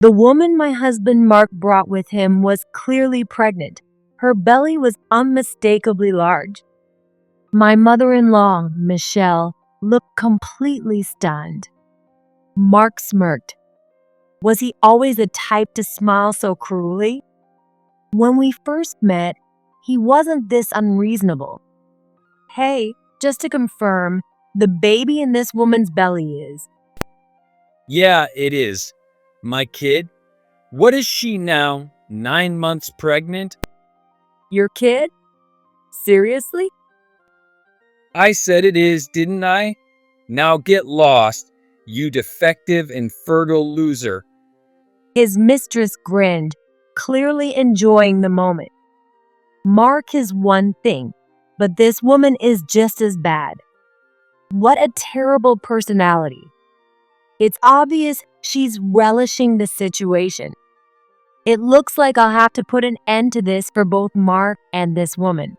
The woman my husband Mark brought with him was clearly pregnant. Her belly was unmistakably large. My mother-in-law, Michelle, looked completely stunned. Mark smirked. Was he always the type to smile so cruelly? When we first met, he wasn't this unreasonable. Hey, just to confirm, the baby in this woman's belly is. Yeah, it is. My kid? What is she now? 9 months pregnant? Your kid? Seriously? I said it is, didn't I? Now get lost, you defective, infertile loser. His mistress grinned, clearly enjoying the moment. Mark is one thing, but this woman is just as bad. What a terrible personality. It's obvious she's relishing the situation. It looks like I'll have to put an end to this for both Mark and this woman.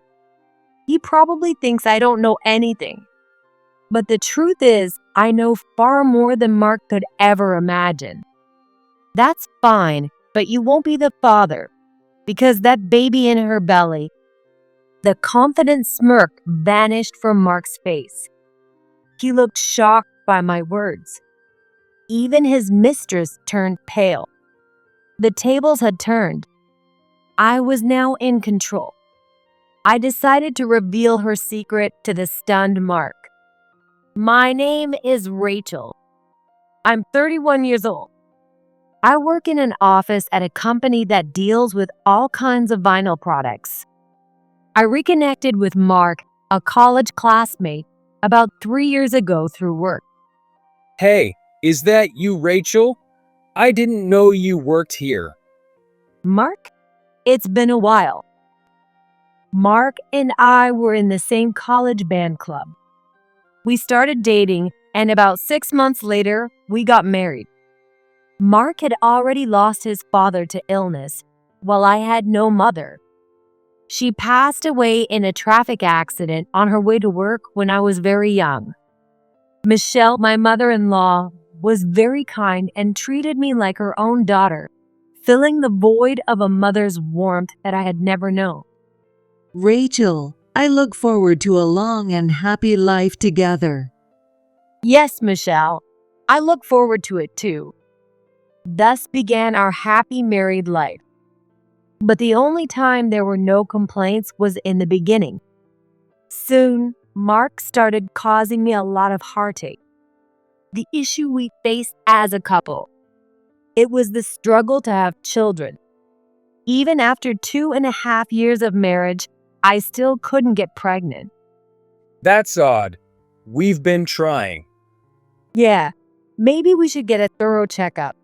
He probably thinks I don't know anything. But the truth is, I know far more than Mark could ever imagine. That's fine, but you won't be the father, because that baby in her belly. The confident smirk vanished from Mark's face. He looked shocked by my words. Even his mistress turned pale. The tables had turned. I was now in control. I decided to reveal her secret to the stunned Mark. My name is Rachel. I'm 31 years old. I work in an office at a company that deals with all kinds of vinyl products. I reconnected with Mark, a college classmate, about 3 years ago through work. Hey, is that you, Rachel? I didn't know you worked here. Mark? It's been a while. Mark and I were in the same college band club. We started dating, and about 6 months later, we got married. Mark had already lost his father to illness, while I had no mother. She passed away in a traffic accident on her way to work when I was very young. Michelle, my mother-in-law, was very kind and treated me like her own daughter, filling the void of a mother's warmth that I had never known. Rachel, I look forward to a long and happy life together. Yes, Michelle, I look forward to it too. Thus began our happy married life. But the only time there were no complaints was in the beginning. Soon, Mark started causing me a lot of heartache. The issue we faced as a couple. It was the struggle to have children. Even after 2.5 years of marriage, I still couldn't get pregnant. That's odd. We've been trying. Yeah, maybe we should get a thorough checkup.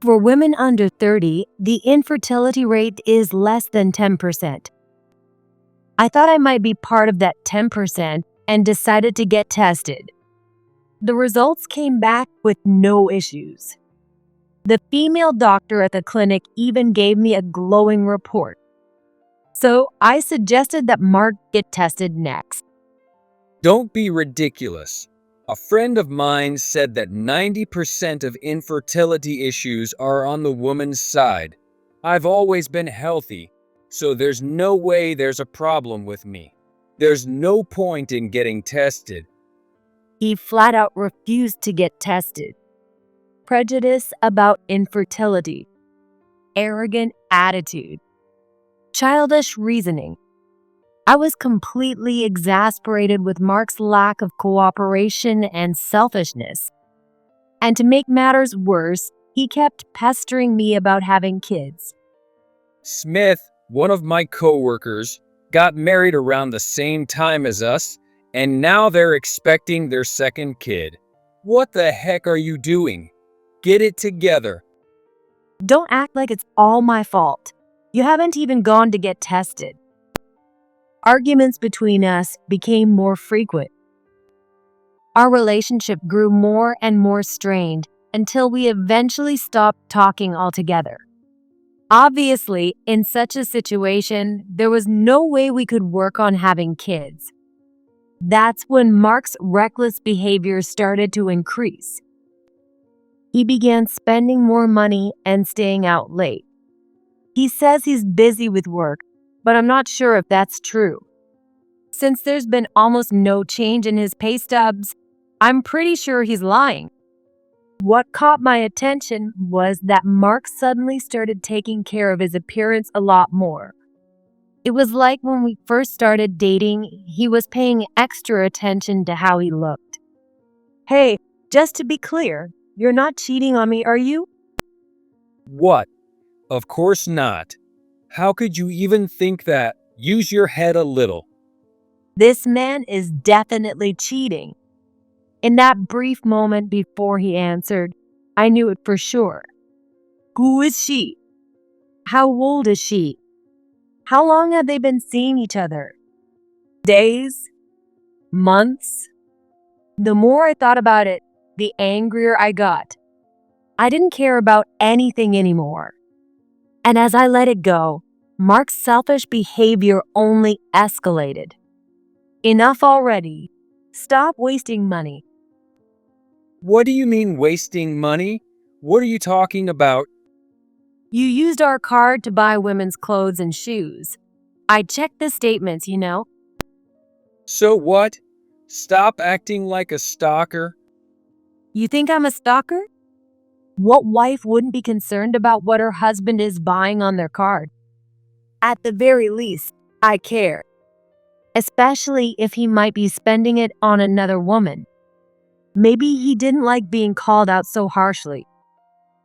For women under 30, the infertility rate is less than 10%. I thought I might be part of that 10% and decided to get tested. The results came back with no issues. The female doctor at the clinic even gave me a glowing report. So I suggested that Mark get tested next. Don't be ridiculous. A friend of mine said that 90% of infertility issues are on the woman's side. I've always been healthy, so there's no way there's a problem with me. There's no point in getting tested. He flat out refused to get tested. Prejudice about infertility. Arrogant attitude. Childish reasoning. I was completely exasperated with Mark's lack of cooperation and selfishness. And to make matters worse, he kept pestering me about having kids. Smith, one of my coworkers, got married around the same time as us, and now they're expecting their second kid. What the heck are you doing? Get it together. Don't act like it's all my fault. You haven't even gone to get tested. Arguments between us became more frequent. Our relationship grew more and more strained until we eventually stopped talking altogether. Obviously, in such a situation, there was no way we could work on having kids. That's when Mark's reckless behavior started to increase. he began spending more money and staying out late. He says he's busy with work, but I'm not sure if that's true. Since there's been almost no change in his pay stubs, I'm pretty sure he's lying. What caught my attention was that Mark suddenly started taking care of his appearance a lot more. It was like when we first started dating, he was paying extra attention to how he looked. Hey, just to be clear, you're not cheating on me, are you? What? Of course not. How could you even think that? Use your head a little. This man is definitely cheating. In that brief moment before he answered, I knew it for sure. Who is she? How old is she? How long have they been seeing each other? Days? Months? The more I thought about it, the angrier I got. I didn't care about anything anymore. And as I let it go, Mark's selfish behavior only escalated. Enough already. Stop wasting money. What do you mean wasting money? What are you talking about? You used our card to buy women's clothes and shoes. I checked the statements, So what? Stop acting like a stalker. You think I'm a stalker? What wife wouldn't be concerned about what her husband is buying on their card? At the very least, I care. Especially if he might be spending it on another woman. Maybe he didn't like being called out so harshly.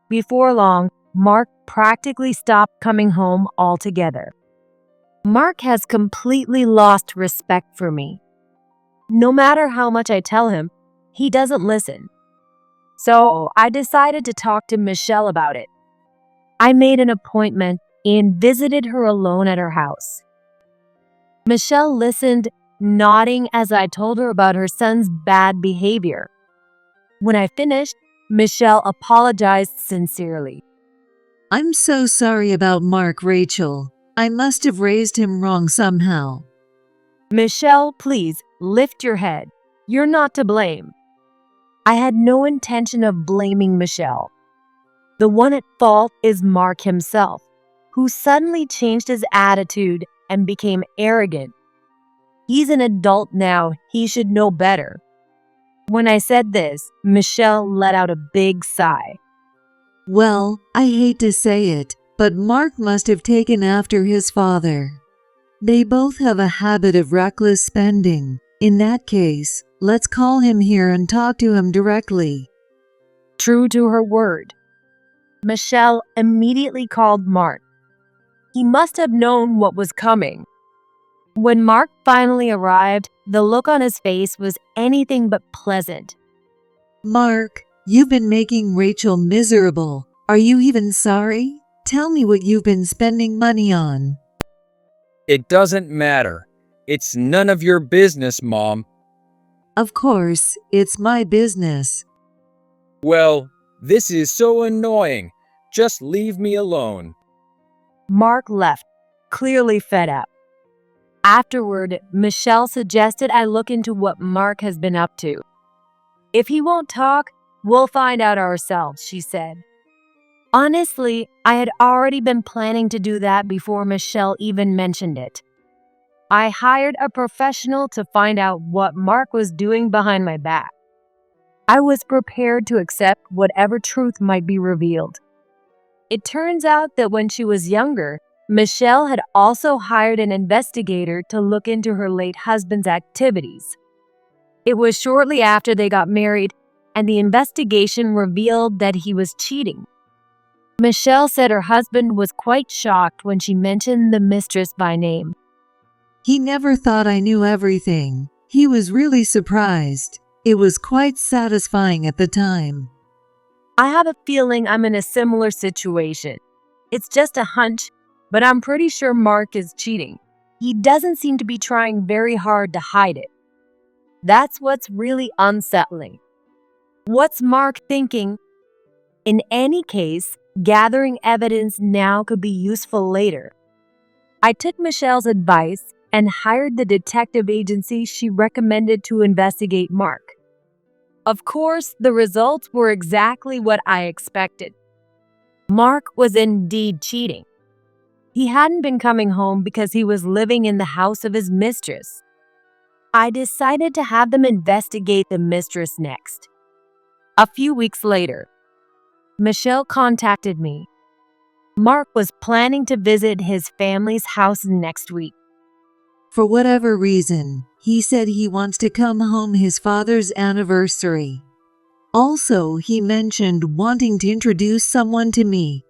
Before long, Mark practically stopped coming home altogether. Mark has completely lost respect for me. No matter how much I tell him, he doesn't listen. So I decided to talk to Michelle about it. I made an appointment and visited her alone at her house. Michelle listened, nodding as I told her about her son's bad behavior. When I finished, Michelle apologized sincerely. I'm so sorry about Mark, Rachel. I must have raised him wrong somehow. Michelle, please lift your head. You're not to blame. I had no intention of blaming Michelle. The one at fault is Mark himself, who suddenly changed his attitude and became arrogant. He's an adult now. He should know better. When I said this, Michelle let out a big sigh. Well, I hate to say it, but Mark must have taken after his father. They both have a habit of reckless spending. In that case, let's call him here and talk to him directly. True to her word, Michelle immediately called Mark. He must have known what was coming. When Mark finally arrived, the look on his face was anything but pleasant. Mark, you've been making Rachel miserable. Are you even sorry? Tell me what you've been spending money on. It doesn't matter. It's none of your business, Mom. Of course, it's my business. Well, this is so annoying. Just leave me alone. Mark left, clearly fed up. Afterward, Michelle suggested I look into what Mark has been up to. If he won't talk, we'll find out ourselves, she said. Honestly, I had already been planning to do that before Michelle even mentioned it. I hired a professional to find out what Mark was doing behind my back. I was prepared to accept whatever truth might be revealed. It turns out that when she was younger, Michelle had also hired an investigator to look into her late husband's activities. It was shortly after they got married, and the investigation revealed that he was cheating. Michelle said her husband was quite shocked when she mentioned the mistress by name. He never thought I knew everything. He was really surprised. It was quite satisfying at the time. I have a feeling I'm in a similar situation. It's just a hunch, but I'm pretty sure Mark is cheating. He doesn't seem to be trying very hard to hide it. That's what's really unsettling. What's Mark thinking? In any case, gathering evidence now could be useful later. I took Michelle's advice and hired the detective agency she recommended to investigate Mark. Of course, the results were exactly what I expected. Mark was indeed cheating. He hadn't been coming home because he was living in the house of his mistress. I decided to have them investigate the mistress next. A few weeks later, Michelle contacted me. Mark was planning to visit his family's house next week. For whatever reason, he said he wants to come home his father's anniversary. Also, he mentioned wanting to introduce someone to me.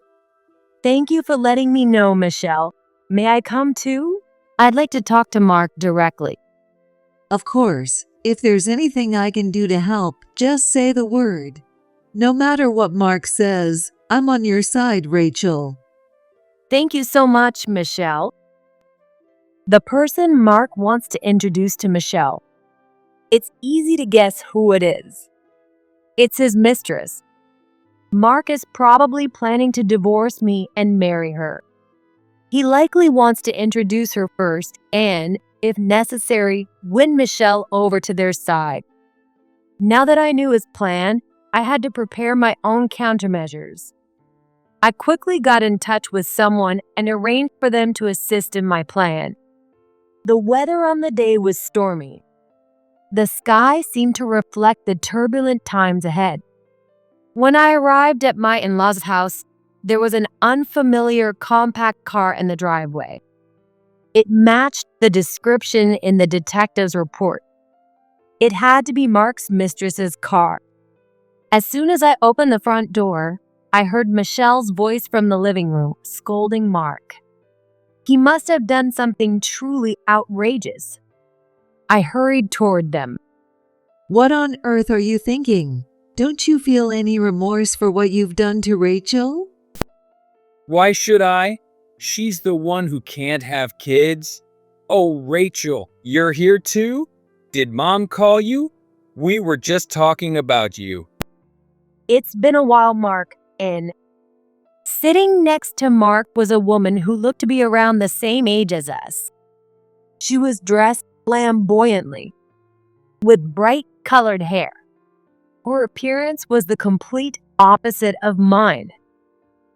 Thank you for letting me know, Michelle. May I come too? I'd like to talk to Mark directly. Of course, if there's anything I can do to help, just say the word. No matter what Mark says, I'm on your side, Rachel. Thank you so much, Michelle. The person Mark wants to introduce to Michelle. It's easy to guess who it is. It's his mistress. Mark is probably planning to divorce me and marry her. He likely wants to introduce her first and, if necessary, win Michelle over to their side. Now that I knew his plan, I had to prepare my own countermeasures. I quickly got in touch with someone and arranged for them to assist in my plan. The weather on the day was stormy. The sky seemed to reflect the turbulent times ahead. When I arrived at my in-laws' house, there was an unfamiliar compact car in the driveway. It matched the description in the detective's report. It had to be Mark's mistress's car. As soon as I opened the front door, I heard Michelle's voice from the living room scolding Mark. He must have done something truly outrageous. I hurried toward them. What on earth are you thinking? Don't you feel any remorse for what you've done to Rachel? Why should I? She's the one who can't have kids. Oh, Rachel, you're here too? Did Mom call you? We were just talking about you. It's been a while, Mark, and sitting next to Mark was a woman who looked to be around the same age as us. She was dressed flamboyantly, with bright colored hair. Her appearance was the complete opposite of mine.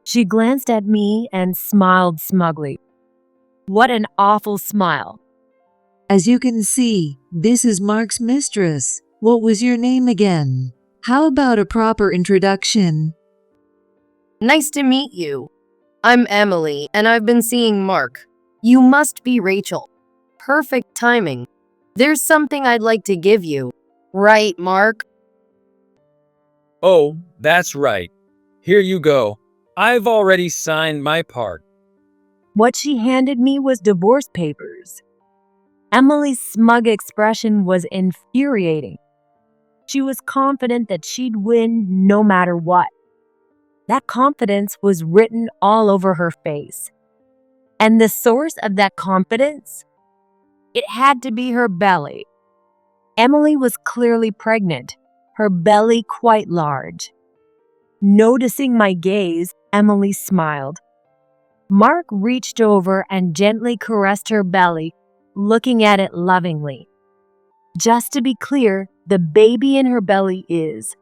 She glanced at me and smiled smugly. What an awful smile. As you can see, this is Mark's mistress. What was your name again? How about a proper introduction? Nice to meet you. I'm Emily, and I've been seeing Mark. You must be Rachel. Perfect timing. There's something I'd like to give you. Right, Mark? Oh, that's right. Here you go. I've already signed my part. What she handed me was divorce papers. Emily's smug expression was infuriating. She was confident that she'd win no matter what. That confidence was written all over her face. And the source of that confidence? It had to be her belly. Emily was clearly pregnant, her belly quite large. Noticing my gaze, Emily smiled. Mark reached over and gently caressed her belly, looking at it lovingly. Just to be clear, the baby in her belly is.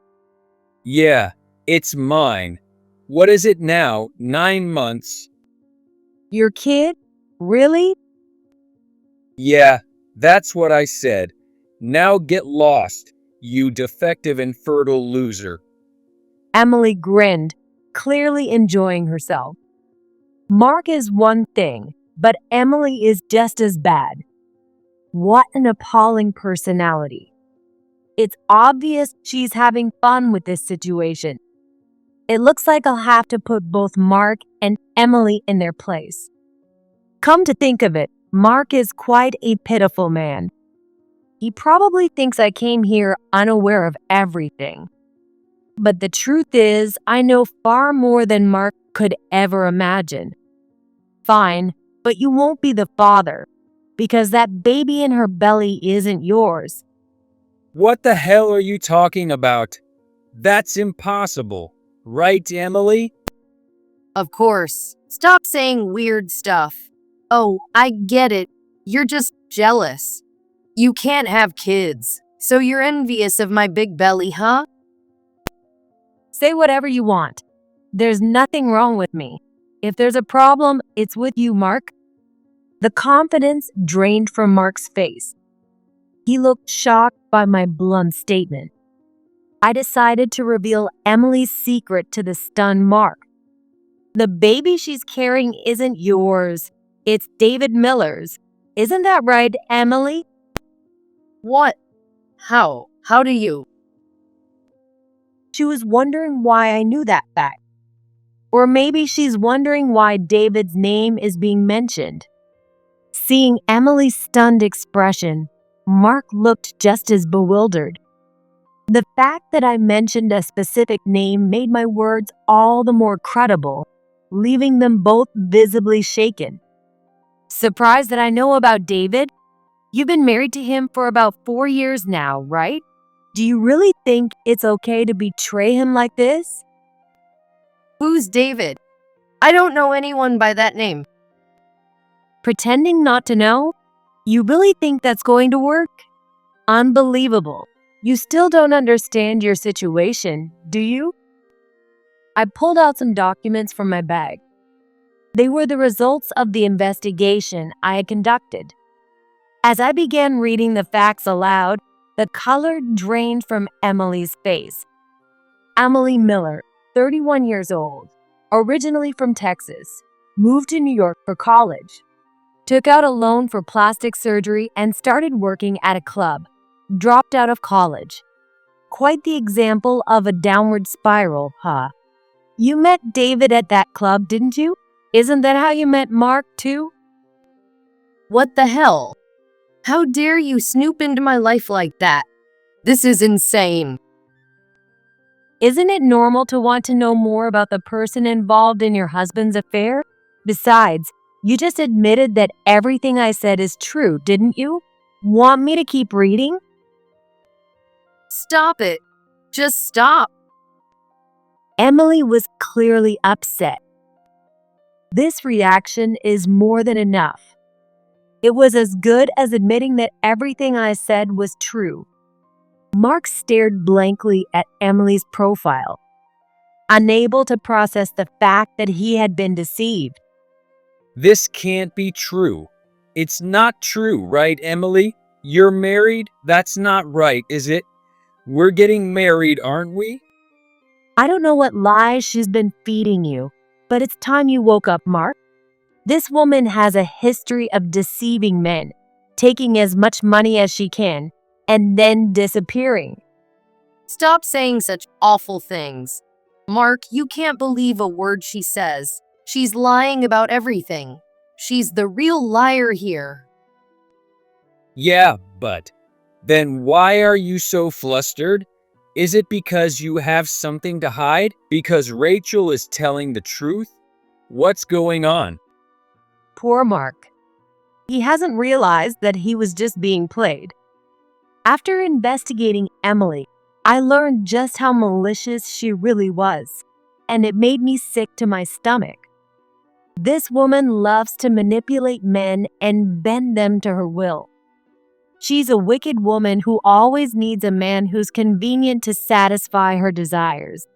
Yeah, it's mine. What is it now? 9 months? Your kid? Really? Yeah, that's what I said. Now get lost, you defective and fertile loser. Emily grinned, clearly enjoying herself. Mark is one thing, but Emily is just as bad. What an appalling personality. It's obvious she's having fun with this situation. It looks like I'll have to put both Mark and Emily in their place. Come to think of it, Mark is quite a pitiful man. He probably thinks I came here unaware of everything. But the truth is, I know far more than Mark could ever imagine. Fine, but you won't be the father, because that baby in her belly isn't yours. What the hell are you talking about? That's impossible. Right, Emily? Of course. Stop saying weird stuff. Oh, I get it. You're just jealous. You can't have kids. So you're envious of my big belly, huh? Say whatever you want. There's nothing wrong with me. If there's a problem, it's with you, Mark. The confidence drained from Mark's face. He looked shocked by my blunt statement. I decided to reveal Emily's secret to the stunned Mark. The baby she's carrying isn't yours. It's David Miller's. Isn't that right, Emily? What? How? How do you? She was wondering why I knew that fact. Or maybe she's wondering why David's name is being mentioned. Seeing Emily's stunned expression, Mark looked just as bewildered. The fact that I mentioned a specific name made my words all the more credible, leaving them both visibly shaken. Surprised that I know about David? You've been married to him for about 4 years now, right? Do you really think it's okay to betray him like this? Who's David? I don't know anyone by that name. Pretending not to know? You really think that's going to work? Unbelievable. You still don't understand your situation, do you? I pulled out some documents from my bag. They were the results of the investigation I had conducted. As I began reading the facts aloud, the color drained from Emily's face. Emily Miller, 31 years old, originally from Texas, moved to New York for college, took out a loan for plastic surgery and started working at a club, dropped out of college. Quite the example of a downward spiral, huh? You met David at that club, didn't you? Isn't that how you met Mark, too? What the hell? How dare you snoop into my life like that? This is insane. Isn't it normal to want to know more about the person involved in your husband's affair? Besides, you just admitted that everything I said is true, didn't you? Want me to keep reading? Stop it. Just stop. Emily was clearly upset. This reaction is more than enough. It was as good as admitting that everything I said was true. Mark stared blankly at Emily's profile, unable to process the fact that he had been deceived. This can't be true. It's not true, right, Emily? You're married? That's not right, is it? We're getting married, aren't we? I don't know what lies she's been feeding you, but it's time you woke up, Mark. This woman has a history of deceiving men, taking as much money as she can, and then disappearing. Stop saying such awful things. Mark, you can't believe a word she says. She's lying about everything. She's the real liar here. Yeah, but then why are you so flustered? Is it because you have something to hide? Because Rachel is telling the truth? What's going on? Poor Mark. He hasn't realized that he was just being played. After investigating Emily, I learned just how malicious she really was, and it made me sick to my stomach. This woman loves to manipulate men and bend them to her will. She's a wicked woman who always needs a man who's convenient to satisfy her desires.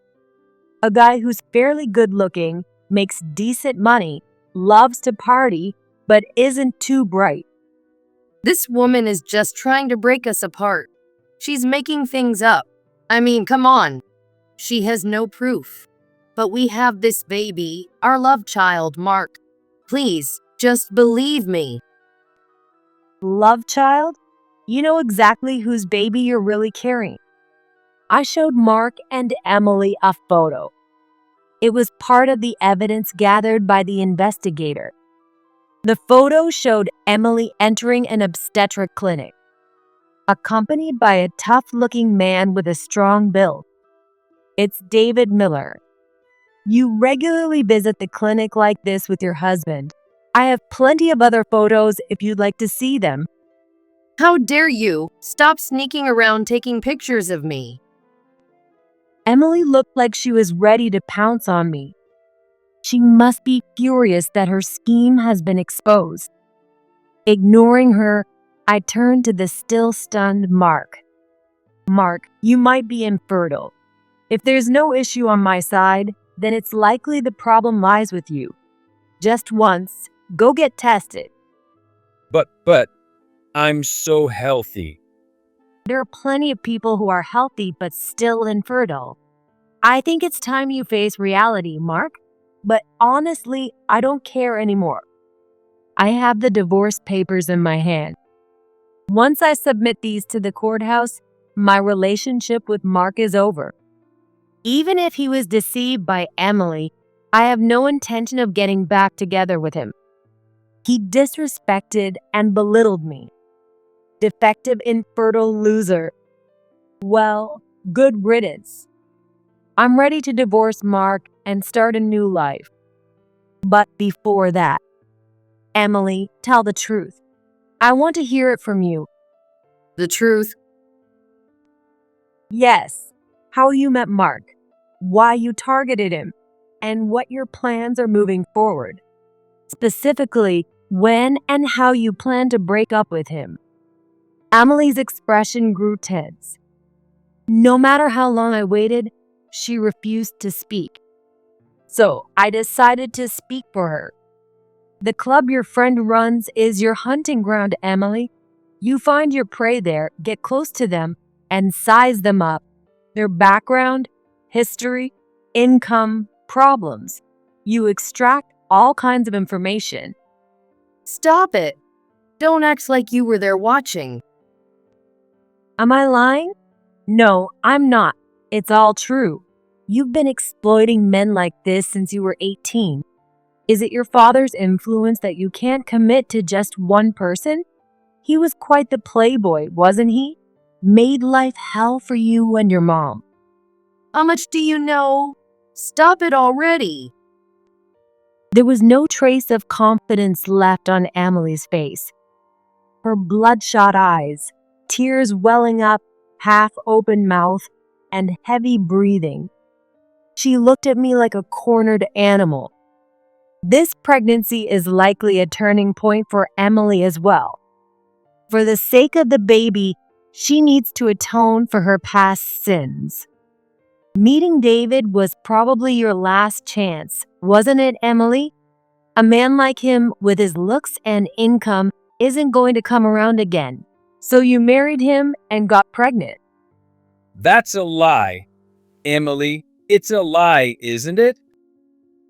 A guy who's fairly good looking, makes decent money, loves to party, but isn't too bright. This woman is just trying to break us apart. She's making things up. I mean, come on. She has no proof. But we have this baby, our love child, Mark. Please, just believe me. Love child? You know exactly whose baby you're really carrying. I showed Mark and Emily a photo. It was part of the evidence gathered by the investigator. The photo showed Emily entering an obstetric clinic, accompanied by a tough-looking man with a strong build. It's David Miller. You regularly visit the clinic like this with your husband. I have plenty of other photos if you'd like to see them. How dare you? Stop sneaking around taking pictures of me. Emily looked like she was ready to pounce on me. She must be furious that her scheme has been exposed. Ignoring her, I turned to the still stunned Mark. Mark, you might be infertile. If there's no issue on my side, then it's likely the problem lies with you. Just once, go get tested. But, I'm so healthy. There are plenty of people who are healthy but still infertile. I think it's time you face reality, Mark. But honestly, I don't care anymore. I have the divorce papers in my hand. Once I submit these to the courthouse, my relationship with Mark is over. Even if he was deceived by Emily, I have no intention of getting back together with him. He disrespected and belittled me. Defective, infertile loser. Well, good riddance. I'm ready to divorce Mark and start a new life. But before that, Emily, tell the truth. I want to hear it from you. The truth? Yes, how you met Mark, why you targeted him, and what your plans are moving forward. Specifically, when and how you plan to break up with him. Emily's expression grew tense. No matter how long I waited, she refused to speak. So I decided to speak for her. The club your friend runs is your hunting ground, Emily. You find your prey there, get close to them, and size them up. Their background, history, income, problems. You extract all kinds of information. Stop it. Don't act like you were there watching. Am I lying? No, I'm not. It's all true. You've been exploiting men like this since you were 18. Is it your father's influence that you can't commit to just one person? He was quite the playboy, wasn't he? Made life hell for you and your mom. How much do you know? Stop it already. There was no trace of confidence left on Emily's face. Her bloodshot eyes, tears welling up, half-open mouth, and heavy breathing. She looked at me like a cornered animal. This pregnancy is likely a turning point for Emily as well. For the sake of the baby, she needs to atone for her past sins. Meeting David was probably your last chance, wasn't it, Emily? A man like him, with his looks and income, isn't going to come around again. So you married him and got pregnant. That's a lie. Emily, it's a lie, isn't it?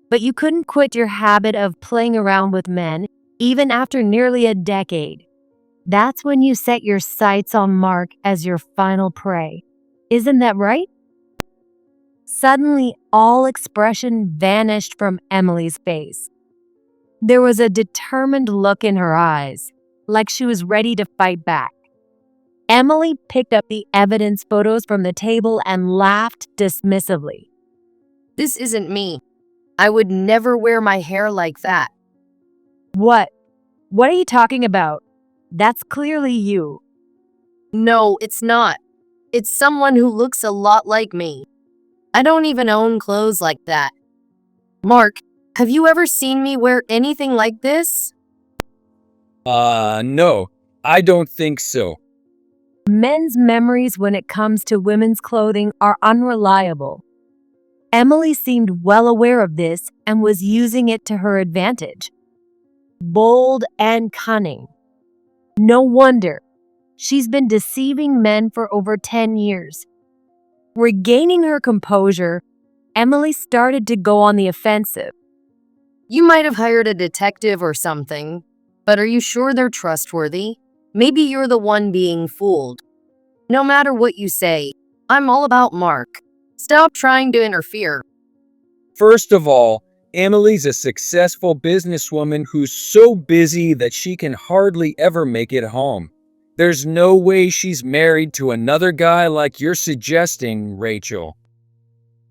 But you couldn't quit your habit of playing around with men, even after nearly a decade. That's when you set your sights on Mark as your final prey. Isn't that right? Suddenly, all expression vanished from Emily's face. There was a determined look in her eyes, like she was ready to fight back. Emily picked up the evidence photos from the table and laughed dismissively. This isn't me. I would never wear my hair like that. What? What are you talking about? That's clearly you. No, it's not. It's someone who looks a lot like me. I don't even own clothes like that. Mark, have you ever seen me wear anything like this? No, I don't think so. Men's memories when it comes to women's clothing are unreliable. Emily seemed well aware of this and was using it to her advantage. Bold and cunning. No wonder. She's been deceiving men for over 10 years. Regaining her composure, Emily started to go on the offensive. You might have hired a detective or something, but are you sure they're trustworthy? Maybe you're the one being fooled. No matter what you say, I'm all about Mark. Stop trying to interfere. First of all, Emily's a successful businesswoman who's so busy that she can hardly ever make it home. There's no way she's married to another guy like you're suggesting, Rachel.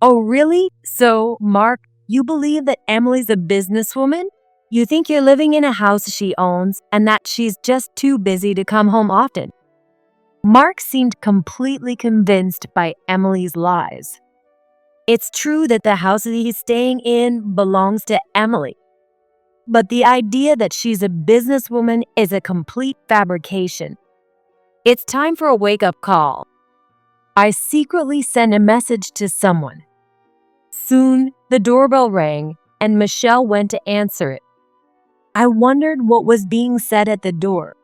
Oh, really? So, Mark, you believe that Emily's a businesswoman? You think you're living in a house she owns and that she's just too busy to come home often? Mark seemed completely convinced by Emily's lies. It's true that the house that he's staying in belongs to Emily. But the idea that she's a businesswoman is a complete fabrication. It's time for a wake-up call. I secretly sent a message to someone. Soon, the doorbell rang, and Michelle went to answer it. I wondered what was being said at the door.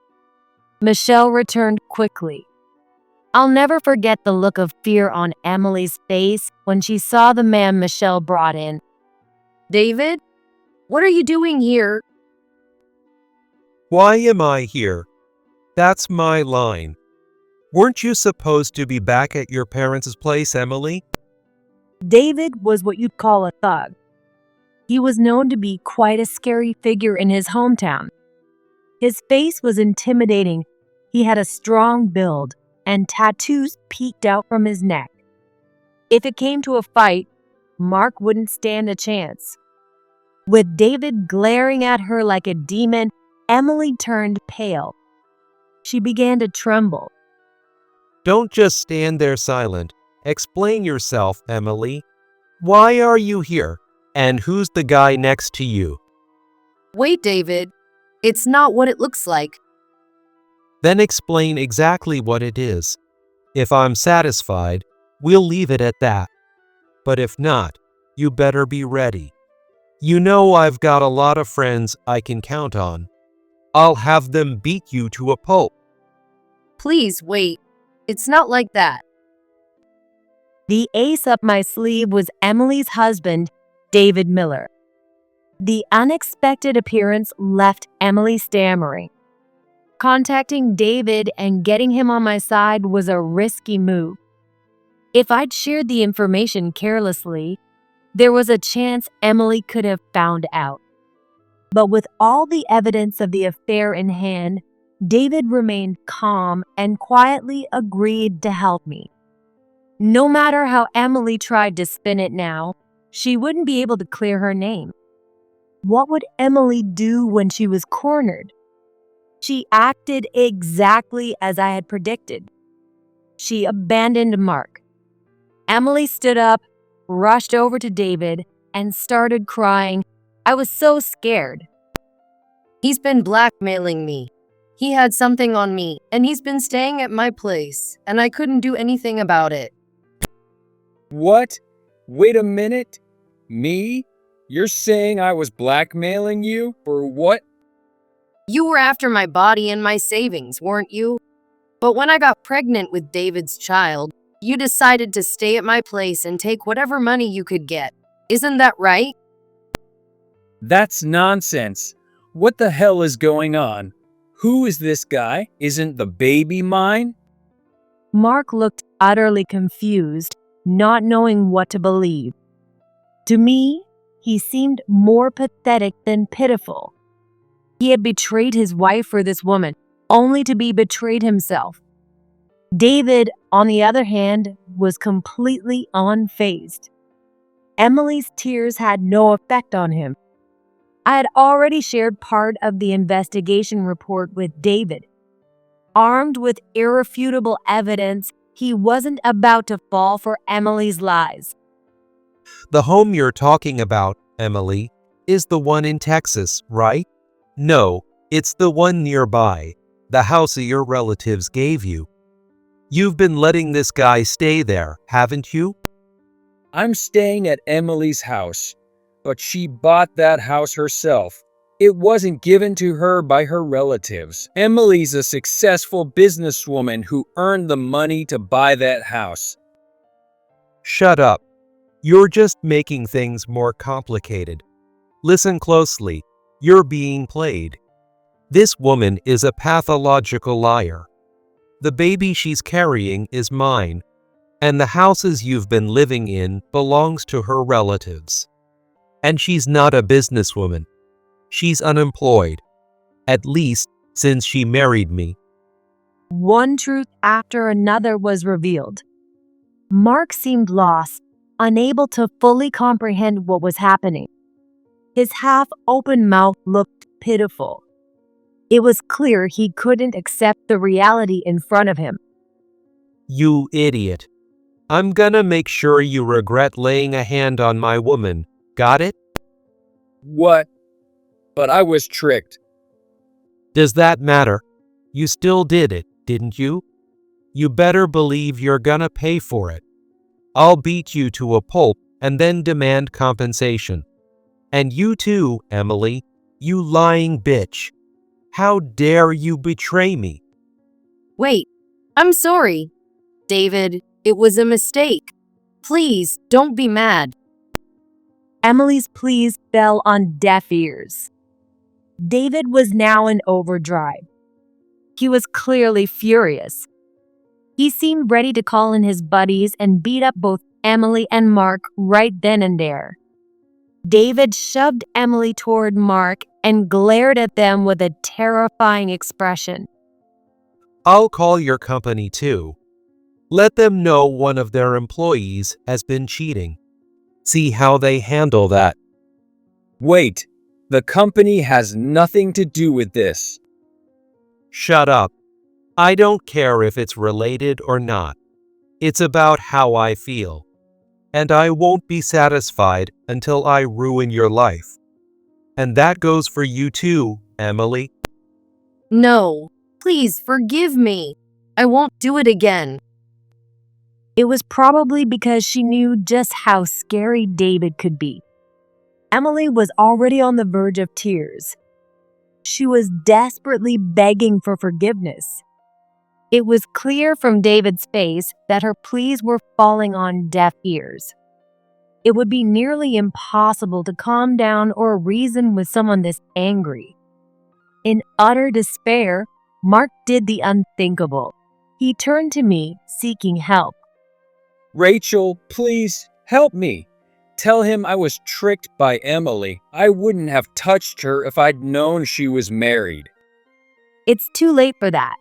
Michelle returned quickly. I'll never forget the look of fear on Emily's face when she saw the man Michelle brought in. David, what are you doing here? Why am I here? That's my line. Weren't you supposed to be back at your parents' place, Emily? David was what you'd call a thug. He was known to be quite a scary figure in his hometown. His face was intimidating. He had a strong build, and tattoos peeked out from his neck. If it came to a fight, Mark wouldn't stand a chance. With David glaring at her like a demon, Emily turned pale. She began to tremble. Don't just stand there silent. Explain yourself, Emily. Why are you here? And who's the guy next to you? Wait, David. It's not what it looks like. Then explain exactly what it is. If I'm satisfied, we'll leave it at that. But if not, you better be ready. You know I've got a lot of friends I can count on. I'll have them beat you to a pulp. Please wait. It's not like that. The ace up my sleeve was Emily's husband, David Miller. The unexpected appearance left Emily stammering. Contacting David and getting him on my side was a risky move. If I'd shared the information carelessly, there was a chance Emily could have found out. But with all the evidence of the affair in hand, David remained calm and quietly agreed to help me. No matter how Emily tried to spin it now, she wouldn't be able to clear her name. What would Emily do when she was cornered? She acted exactly as I had predicted. She abandoned Mark. Emily stood up, rushed over to David, and started crying. I was so scared. He's been blackmailing me. He had something on me, and he's been staying at my place, and I couldn't do anything about it. What? Wait a minute. Me? You're saying I was blackmailing you? For what? You were after my body and my savings, weren't you? But when I got pregnant with David's child, you decided to stay at my place and take whatever money you could get. Isn't that right? That's nonsense. What the hell is going on? Who is this guy? Isn't the baby mine? Mark looked utterly confused, not knowing what to believe. To me, he seemed more pathetic than pitiful. He had betrayed his wife for this woman, only to be betrayed himself. David, on the other hand, was completely unfazed. Emily's tears had no effect on him. I had already shared part of the investigation report with David. Armed with irrefutable evidence, he wasn't about to fall for Emily's lies. The home you're talking about, Emily, is the one in Texas, right? No, it's the one nearby, the house your relatives gave you. You've been letting this guy stay there, haven't you? I'm staying at Emily's house, but she bought that house herself. It wasn't given to her by her relatives. Emily's a successful businesswoman who earned the money to buy that house. Shut up. You're just making things more complicated. Listen closely. You're being played. This woman is a pathological liar. The baby she's carrying is mine, and the houses you've been living in belongs to her relatives. And she's not a businesswoman. She's unemployed, at least since she married me. One truth after another was revealed. Mark seemed lost, unable to fully comprehend what was happening. His half-open mouth looked pitiful. It was clear he couldn't accept the reality in front of him. You idiot. I'm gonna make sure you regret laying a hand on my woman. Got it? What? But I was tricked. Does that matter? You still did it, didn't you? You better believe you're gonna pay for it. I'll beat you to a pulp and then demand compensation. And you too, Emily, you lying bitch. How dare you betray me? Wait, I'm sorry. David, it was a mistake. Please, don't be mad. Emily's pleas fell on deaf ears. David was now in overdrive. He was clearly furious. He seemed ready to call in his buddies and beat up both Emily and Mark right then and there. David shoved Emily toward Mark and glared at them with a terrifying expression. I'll call your company too. Let them know one of their employees has been cheating. See how they handle that. Wait, the company has nothing to do with this. Shut up. I don't care if it's related or not. It's about how I feel. And I won't be satisfied until I ruin your life. And that goes for you too, Emily. No, please forgive me. I won't do it again. It was probably because she knew just how scary David could be. Emily was already on the verge of tears. She was desperately begging for forgiveness. It was clear from David's face that her pleas were falling on deaf ears. It would be nearly impossible to calm down or reason with someone this angry. In utter despair, Mark did the unthinkable. He turned to me, seeking help. Rachel, please help me. Tell him I was tricked by Emily. I wouldn't have touched her if I'd known she was married. It's too late for that.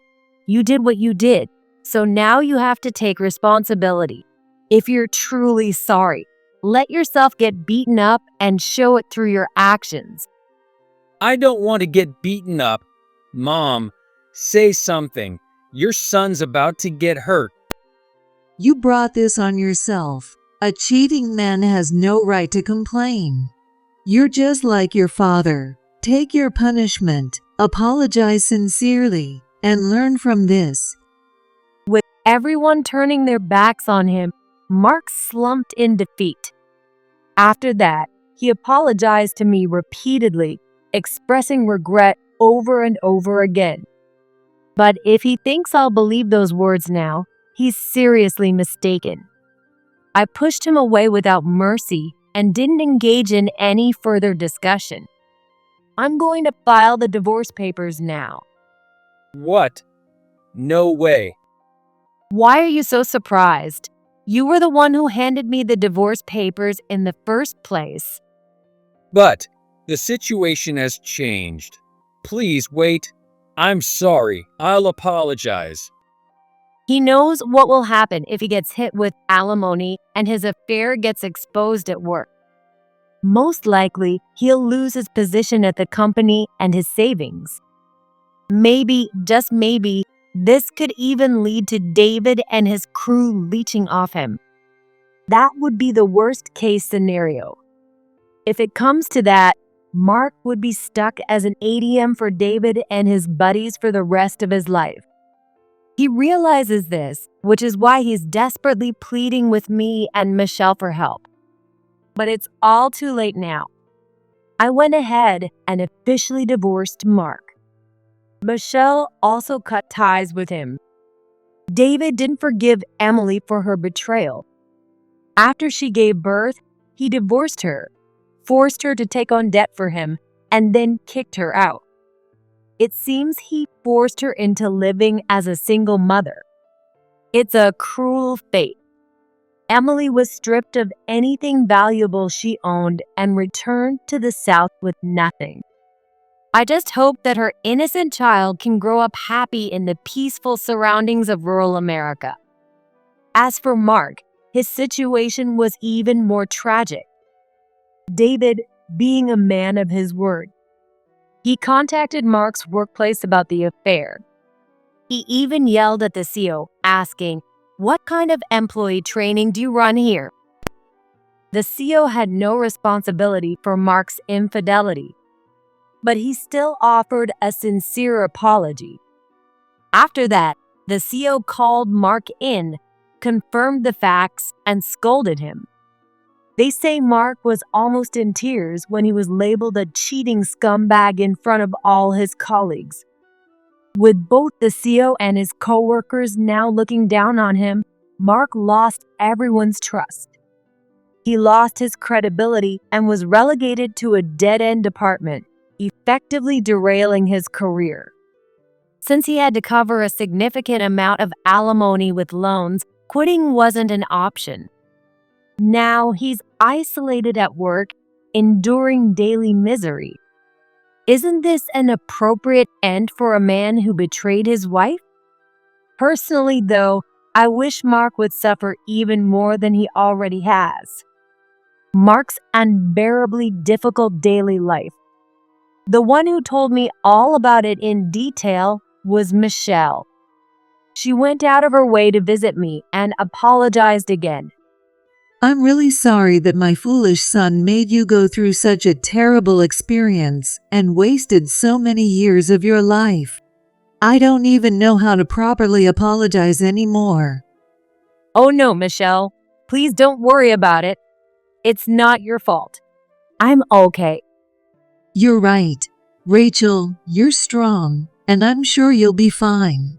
You did what you did, so now you have to take responsibility. If you're truly sorry, let yourself get beaten up and show it through your actions. I don't want to get beaten up. Mom, say something. Your son's about to get hurt. You brought this on yourself. A cheating man has no right to complain. You're just like your father. Take your punishment, apologize sincerely, and learn from this. With everyone turning their backs on him, Mark slumped in defeat. After that, he apologized to me repeatedly, expressing regret over and over again. But if he thinks I'll believe those words now, he's seriously mistaken. I pushed him away without mercy and didn't engage in any further discussion. I'm going to file the divorce papers now. What? No way. Why are you so surprised? You were the one who handed me the divorce papers in the first place. But the situation has changed. Please wait. I'm sorry. I'll apologize. He knows what will happen if he gets hit with alimony and his affair gets exposed at work. Most likely, he'll lose his position at the company and his savings. Maybe, just maybe, this could even lead to David and his crew leeching off him. That would be the worst case scenario. If it comes to that, Mark would be stuck as an ATM for David and his buddies for the rest of his life. He realizes this, which is why he's desperately pleading with me and Michelle for help. But it's all too late now. I went ahead and officially divorced Mark. Michelle also cut ties with him. David didn't forgive Emily for her betrayal. After she gave birth, he divorced her, forced her to take on debt for him, and then kicked her out. It seems he forced her into living as a single mother. It's a cruel fate. Emily was stripped of anything valuable she owned and returned to the South with nothing. I just hope that her innocent child can grow up happy in the peaceful surroundings of rural America. As for Mark, his situation was even more tragic. David, being a man of his word, he contacted Mark's workplace about the affair. He even yelled at the CO, asking, "What kind of employee training do you run here?" The CO had no responsibility for Mark's infidelity, but he still offered a sincere apology. After that, The CO called Mark in, confirmed the facts, and scolded him. They say Mark was almost in tears when he was labeled a cheating scumbag in front of all his colleagues. With both the CO and his coworkers now looking down on him, Mark lost everyone's trust. He lost his credibility and was relegated to a dead-end department, effectively derailing his career. Since he had to cover a significant amount of alimony with loans, quitting wasn't an option. Now he's isolated at work, enduring daily misery. Isn't this an appropriate end for a man who betrayed his wife? Personally, though, I wish Mark would suffer even more than he already has. Mark's unbearably difficult daily life. The one who told me all about it in detail was Michelle. She went out of her way to visit me and apologized again. I'm really sorry that my foolish son made you go through such a terrible experience and wasted so many years of your life. I don't even know how to properly apologize anymore. Oh no, Michelle. Please don't worry about it. It's not your fault. I'm okay. You're right. Rachel, you're strong, and I'm sure you'll be fine.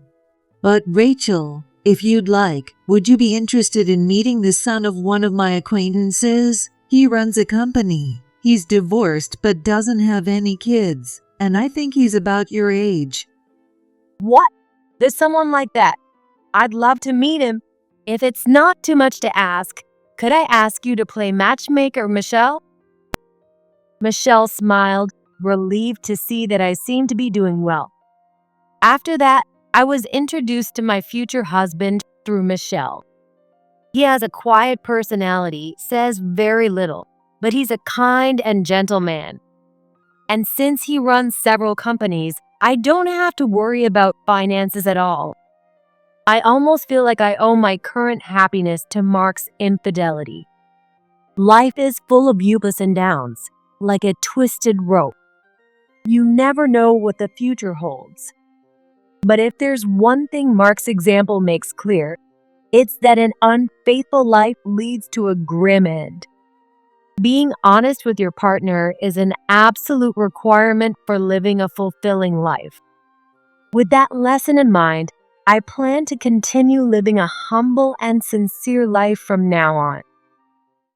But Rachel, if you'd like, would you be interested in meeting the son of one of my acquaintances? He runs a company. He's divorced but doesn't have any kids, and I think he's about your age. What? There's someone like that? I'd love to meet him. If it's not too much to ask, could I ask you to play matchmaker, Michelle? Michelle smiled, relieved to see that I seemed to be doing well. After that, I was introduced to my future husband through Michelle. He has a quiet personality, says very little, but he's a kind and gentle man. And since he runs several companies, I don't have to worry about finances at all. I almost feel like I owe my current happiness to Mark's infidelity. Life is full of ups and downs, like a twisted rope. You never know what the future holds. But if there's one thing Mark's example makes clear, it's that an unfaithful life leads to a grim end. Being honest with your partner is an absolute requirement for living a fulfilling life. With that lesson in mind, I plan to continue living a humble and sincere life from now on.